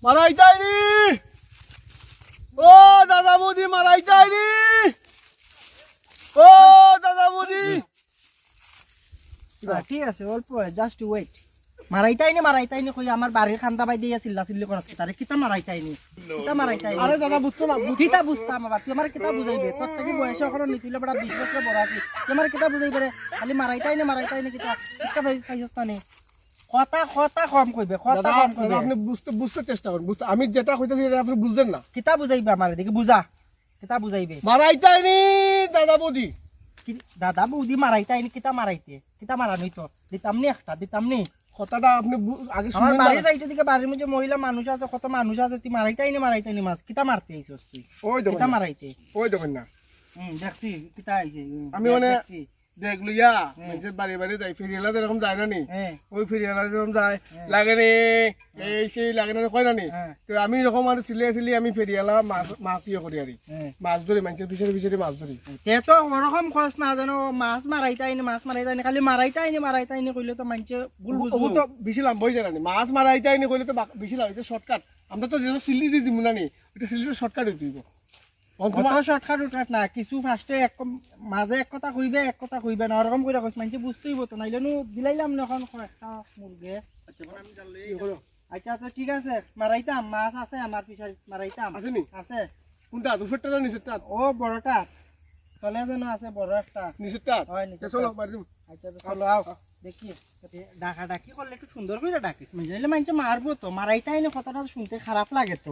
মারাই যায়নি। ও দাদা বৌদি মারাই যায়নি। ও দাদা বৌদি ঠিক আছে অল্প জাস্ট ওয়েট মারাইতাইনি কই আমার বাড়ির খান্দা বাই দিয়া চিল্লা চিল্লি করছ তারে কিতা মারাইতাইনি আরে দাদা বুঝছো না কিতা বুঝতাম বাবা তুই আমার কিতা বুঝাইবে তোর থেকে বয়স এখন নিতিলে বড় 20 বছর বড় আছি তুই আমার কিতা বুঝাইবে রে খালি মারাইতাইনি কিতা শিক্ষা পাইছস না কথা কথা কম কইবে কথা কম কইবে আপনি বুঝতে চেষ্টা করুন আমি যেটা কইতাছি এটা আপনি বুঝছেন না কিতা বুঝাইবে আমার দেখি বুঝা কিতা বুঝাইবে মারাই যায়নি দাদা বৌদি দাদা বৌদি মারাইতাইনি কিতা মারাইতে কিতা মারানি তো দিতামনি কথাটা আপনি আগে আমার শুনেন বাড়ির সাইডে দিকে বাড়ির মধ্যে মহিলা মানুষ আছে কত মানুষ আছে তুই মারাইতাইনি মাছ কিতা মারতে আইছস তুই ওই দেখুন কিতা মারাইতে ওই দেখুন না দেখছি কিতা আইছে আমি মানে দেখলো ইয়া নিজের বাড়ি বাড়ি যাই ফেরিয়ালা এরকম যায় না নি ওই ফেরিয়ালা যেরকম যায় লাগে নি এই সেই লাগে না কয় না নি তো আমি এরকম আর সিলে আমি ফেরিয়ালা মাছ ইয়ে করি আর মাছ ধরি মানুষের পিছনে মাছ ধরি তে তো ওরকম খরচ না জানো মাছ মারাইতাইনি খালি মারাইতাইনি কইলে তো মানুষে ভুল বুঝবো তো বেশি লাভ হয়ে যায় না মাছ মারাইতাইনি কইলে তো বেশি লাভ হইতে শর্টকাট আমরা তো যেন সিলি দিয়ে দিব না নি ওটা সিলিটা শর্টকাট হইতে দিব শর্টকাট না কিছু ফার্স্টে মাঝে এক কথা কইবে না ওরকম কইরা কইছ মানুষে বুঝতেইব তো নাইলে নো দিলাইলাম না এখন একটা মুরগে আচ্ছা তো ঠিক আছে মারাইতাম মাছ আছে আমার পিছনে মারাইতাম আছে নি আছে কোনটা দুপুরটা না নিচেরটা ও বড়টা তলে যেন আছে বড় একটা নিচেরটা হয় নিচে চলো বাড়ি দিব আচ্ছা তো চলো আও দেখি ডাকি করলে একটু সুন্দর করে ডাকিস মানে মানুষে মারবো তো মারাইতাই না কথাটা শুনতে খারাপ লাগে তো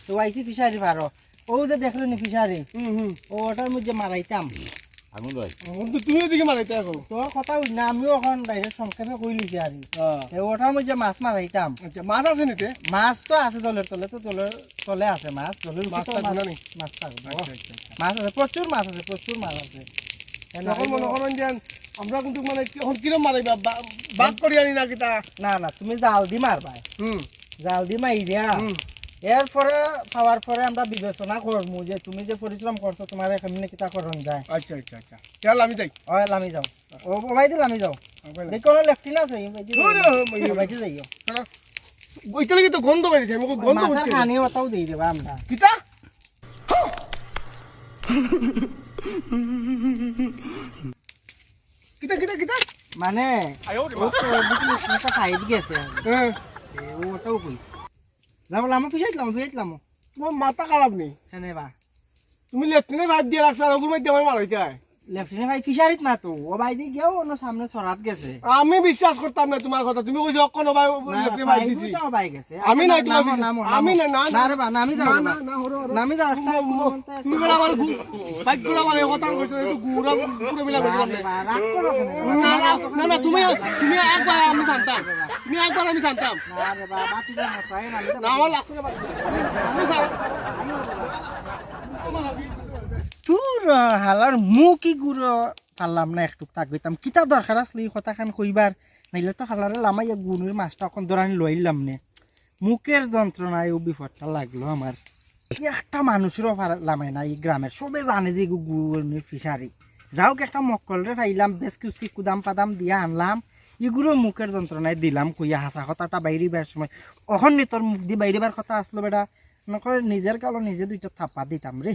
তো আইসি ফিশারি পারো ও যে দেখলো নি ফিশারি ও ওটার মধ্যে মারাইতাম আগুন ভাই তো তুমি এদিকে মারাইতে এখন তোর কথা না আমিও এখন ডাইরেক্ট সংক্ষেপে কই লিছি আর ওটার মধ্যে মাছ মারাইতাম আচ্ছা মাছ আছে নিতে মাছ তো আছে জলের তলে তো জলের তলে আছে মাছ জলের মাছ থাকবে না নি মাছ থাকবে আচ্ছা মাছ আছে প্রচুর মাছ আছে এখন মনে করেন যে আমরা কিন্তু মানে এখন কিরম মারাইবা বাদ করি আনি না কিতা না তুমি জাল দি মারবা জাল দি মাই দিয়া এরপরে পাওয়ার পরে আমরা বিবেচনা করবো যে তুমি যে পরিশ্রম করছো তোমার এখানে কিতা করন যায় আচ্ছা চল আমি যাই ওই লামি যাও ও ভাই দিল আমি যাও দেখো না লেফটিন আছে ভাই যাইও ওইটা লাগি তো গন্ধ বেরিয়েছে আমি গন্ধ মাছের হচ্ছে খানি ওটাও দিয়ে দেবা আমরা কিতা কিতা মানে ও তো বুঝলি একটা সাইড গেছে হ্যাঁ ওটাও কইছে যাবো আমি ফিসাইছিলাম তোমার মাথা খারাপ নেই কেন বা তুমি লেফটিনে ভাত দিয়ে রাখছো আর ওগুলো মধ্যে আমার মারাইতে হয় লেফটিনে ভাই ফিশারিত না তো ও ভাই দিয়ে গিয়েও অন্য সামনে সরাত গেছে আমি বিশ্বাস করতাম না তোমার কথা তুমি কইছো অক্ষণ ভাই লেফটিনে ভাত দিছি ভাই গেছে আমি নাই তোমার আমি না না রে বা নামি যাও নামি যাও তুমি বড় আমার বাইক গুড়া মানে কথা কইছো একটু গুড়া পুরো মিলা কইছো না তুমি একবার আমি জানতাম আমি জানতাম না রে বা বাতি দাও না আমার লাখ টাকা আমি তোর হালার মুখই গুড়ো পারলাম না একটু তাক গইতাম কিতা দরকার আসলে এই কথা খান কইবার নাইলে তো হালারে লামাইয়া গুণের মাছটা এখন ধরানি লইলাম নে মুখের যন্ত্রণায় ও বিপদটা লাগলো আমার একটা মানুষেরও লামাই না এই গ্রামের সবে জানে যে গুণের ফিশারি যাও একটা মক্কলরে পাইলাম বেশ কিছু কুদাম পাদাম দিয়া আনলাম এগুলো মুখের যন্ত্রণায় দিলাম কইয়া হাসা কথাটা বাইরিবার সময় অখন নি তোর মুখ দিয়ে বাইরিবার কথা আসলো বেটা নকয় নিজের কালো নিজে দুইটা থাপ্পা দিতাম রে